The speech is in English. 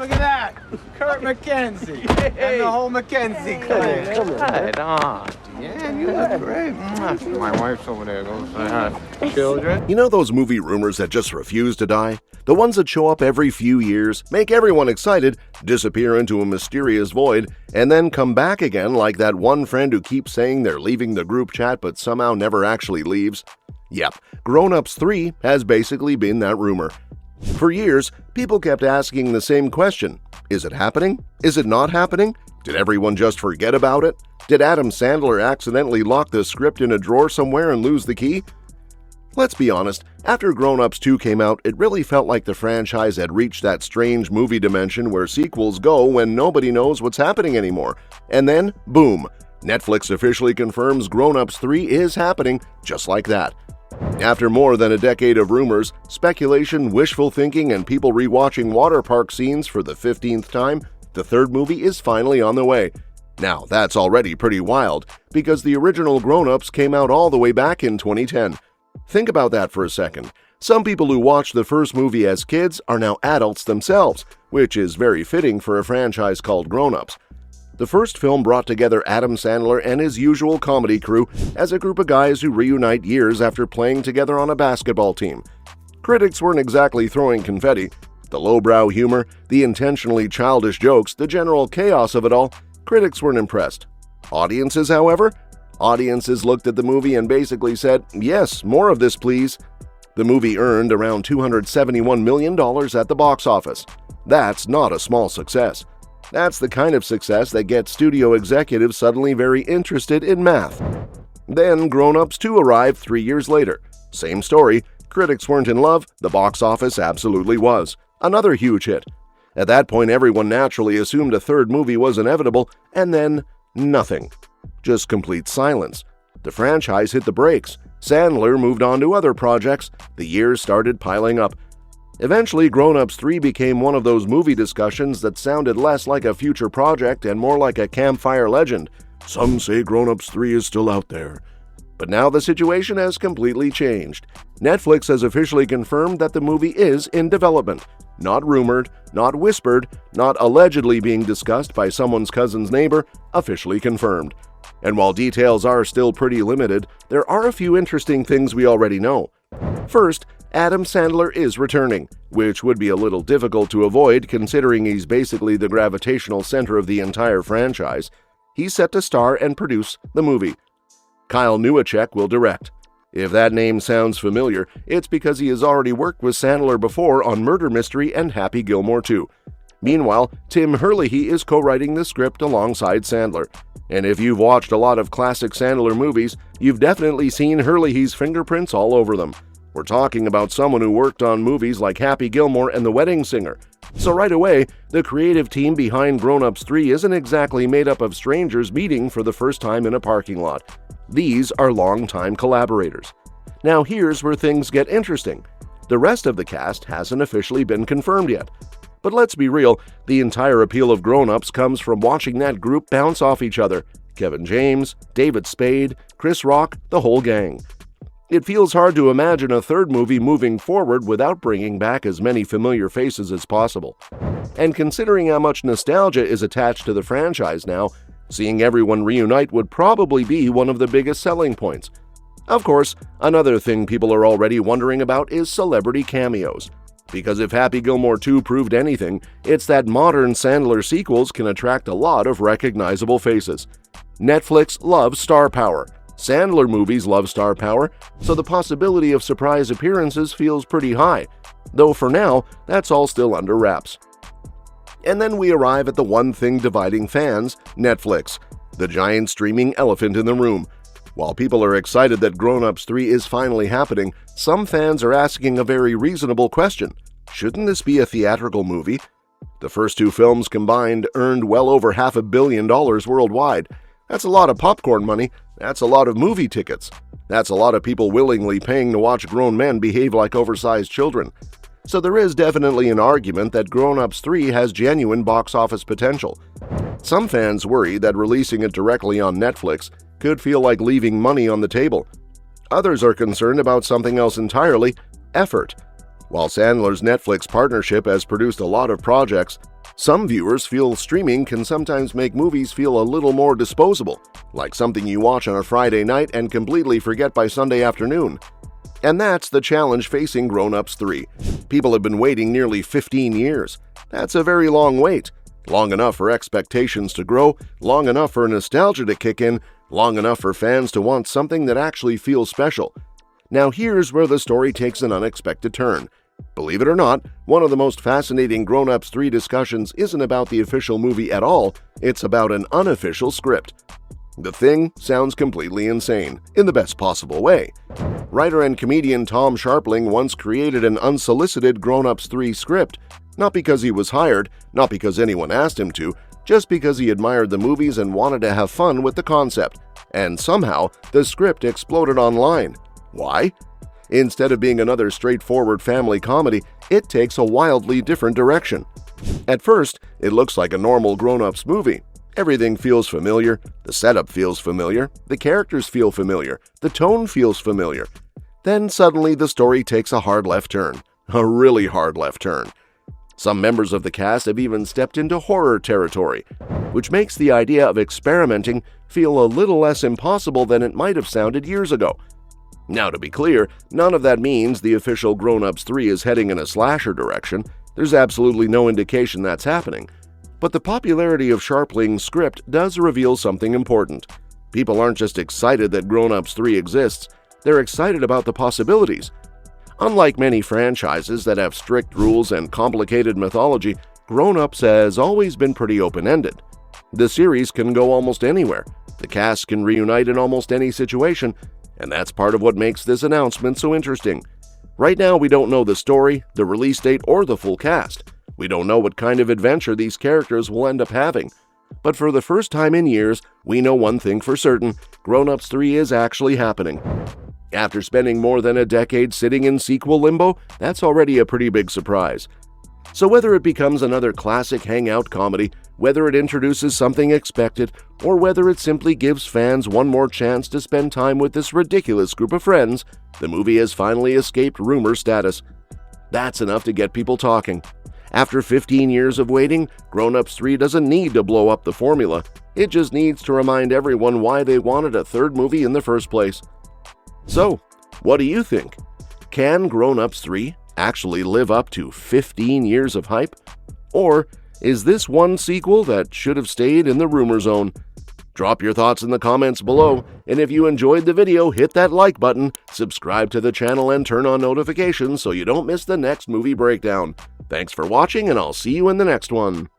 Look at that! Kurt McKenzie and the whole McKenzie clan. Come on. Right on. Yeah, you look great. My wife's over there. Go say hi. Children? You know those movie rumors that just refuse to die? The ones that show up every few years, make everyone excited, disappear into a mysterious void, and then come back again like that one friend who keeps saying they're leaving the group chat but somehow never actually leaves? Yep, Grown Ups 3 has basically been that rumor. For years, people kept asking the same question. Is it happening? Is it not happening? Did everyone just forget about it? Did Adam Sandler accidentally lock the script in a drawer somewhere and lose the key? Let's be honest, after Grown Ups 2 came out, it really felt like the franchise had reached that strange movie dimension where sequels go when nobody knows what's happening anymore. And then, boom, Netflix officially confirms Grown Ups 3 is happening just like that. After more than a decade of rumors, speculation, wishful thinking, and people rewatching water park scenes for the 15th time, the third movie is finally on the way. Now, that's already pretty wild, because the original Grown Ups came out all the way back in 2010. Think about that for a second. Some people who watched the first movie as kids are now adults themselves, which is very fitting for a franchise called Grown Ups. The first film brought together Adam Sandler and his usual comedy crew as a group of guys who reunite years after playing together on a basketball team. Critics weren't exactly throwing confetti. The lowbrow humor, the intentionally childish jokes, the general chaos of it all, critics weren't impressed. Audiences, however? Audiences looked at the movie and basically said, yes, more of this please. The movie earned around $271 million at the box office. That's not a small success. That's the kind of success that gets studio executives suddenly very interested in math. Then Grown Ups 2 arrived 3 years later. Same story, critics weren't in love, the box office absolutely was. Another huge hit. At that point, everyone naturally assumed a third movie was inevitable, and then nothing. Just complete silence. The franchise hit the brakes. Sandler moved on to other projects. The years started piling up. Eventually, Grown Ups 3 became one of those movie discussions that sounded less like a future project and more like a campfire legend. Some say Grown Ups 3 is still out there. But now the situation has completely changed. Netflix has officially confirmed that the movie is in development. Not rumored, not whispered, not allegedly being discussed by someone's cousin's neighbor, officially confirmed. And while details are still pretty limited, there are a few interesting things we already know. First, Adam Sandler is returning, which would be a little difficult to avoid considering he's basically the gravitational center of the entire franchise. He's set to star and produce the movie. Kyle Newacheck will direct. If that name sounds familiar, it's because he has already worked with Sandler before on Murder Mystery and Happy Gilmore 2. Meanwhile, Tim Herlihy is co-writing the script alongside Sandler. And if you've watched a lot of classic Sandler movies, you've definitely seen Herlihy's fingerprints all over them. We're talking about someone who worked on movies like Happy Gilmore and The Wedding Singer. So right away, the creative team behind Grown Ups 3 isn't exactly made up of strangers meeting for the first time in a parking lot. These are longtime collaborators. Now here's where things get interesting. The rest of the cast hasn't officially been confirmed yet. But let's be real, the entire appeal of Grown Ups comes from watching that group bounce off each other. Kevin James, David Spade, Chris Rock, the whole gang. It feels hard to imagine a third movie moving forward without bringing back as many familiar faces as possible. And considering how much nostalgia is attached to the franchise now, seeing everyone reunite would probably be one of the biggest selling points. Of course, another thing people are already wondering about is celebrity cameos. Because if Happy Gilmore 2 proved anything, it's that modern Sandler sequels can attract a lot of recognizable faces. Netflix loves star power. Sandler movies love star power, so the possibility of surprise appearances feels pretty high, though for now, that's all still under wraps. And then we arrive at the one thing dividing fans, Netflix, the giant streaming elephant in the room. While people are excited that Grown Ups 3 is finally happening, some fans are asking a very reasonable question. Shouldn't this be a theatrical movie? The first two films combined earned well over $500 million worldwide. That's a lot of popcorn money. That's a lot of movie tickets. That's a lot of people willingly paying to watch grown men behave like oversized children. So there is definitely an argument that Grown Ups 3 has genuine box office potential. Some fans worry that releasing it directly on Netflix could feel like leaving money on the table. Others are concerned about something else entirely, effort. While Sandler's Netflix partnership has produced a lot of projects, some viewers feel streaming can sometimes make movies feel a little more disposable, like something you watch on a Friday night and completely forget by Sunday afternoon. And that's the challenge facing Grown Ups 3. People have been waiting nearly 15 years. That's a very long wait. Long enough for expectations to grow, long enough for nostalgia to kick in, long enough for fans to want something that actually feels special. Now here's where the story takes an unexpected turn. Believe it or not, one of the most fascinating Grown Ups 3 discussions isn't about the official movie at all, it's about an unofficial script. The thing sounds completely insane, in the best possible way. Writer and comedian Tom Scharpling once created an unsolicited Grown Ups 3 script, not because he was hired, not because anyone asked him to, just because he admired the movies and wanted to have fun with the concept. And somehow, the script exploded online. Why? Instead of being another straightforward family comedy, it takes a wildly different direction. At first, it looks like a normal grown-ups movie. Everything feels familiar, the setup feels familiar, the characters feel familiar, the tone feels familiar. Then suddenly the story takes a hard left turn. A really hard left turn. Some members of the cast have even stepped into horror territory, which makes the idea of experimenting feel a little less impossible than it might have sounded years ago. Now, to be clear, none of that means the official Grown Ups 3 is heading in a slasher direction. There's absolutely no indication that's happening. But the popularity of Scharpling's script does reveal something important. People aren't just excited that Grown Ups 3 exists, they're excited about the possibilities. Unlike many franchises that have strict rules and complicated mythology, Grown Ups has always been pretty open-ended. The series can go almost anywhere, the cast can reunite in almost any situation, and that's part of what makes this announcement so interesting. Right now, we don't know the story, the release date, or the full cast. We don't know what kind of adventure these characters will end up having. But for the first time in years, we know one thing for certain: Grown Ups 3 is actually happening. After spending more than a decade sitting in sequel limbo, that's already a pretty big surprise. So whether it becomes another classic hangout comedy, whether it introduces something expected, or whether it simply gives fans one more chance to spend time with this ridiculous group of friends, the movie has finally escaped rumor status. That's enough to get people talking. After 15 years of waiting, Grown Ups 3 doesn't need to blow up the formula. It just needs to remind everyone why they wanted a third movie in the first place. So, what do you think? Can Grown Ups 3 actually live up to 15 years of hype? Or is this one sequel that should have stayed in the rumor zone? Drop your thoughts in the comments below, and if you enjoyed the video, hit that like button, subscribe to the channel, and turn on notifications so you don't miss the next movie breakdown. Thanks for watching, and I'll see you in the next one.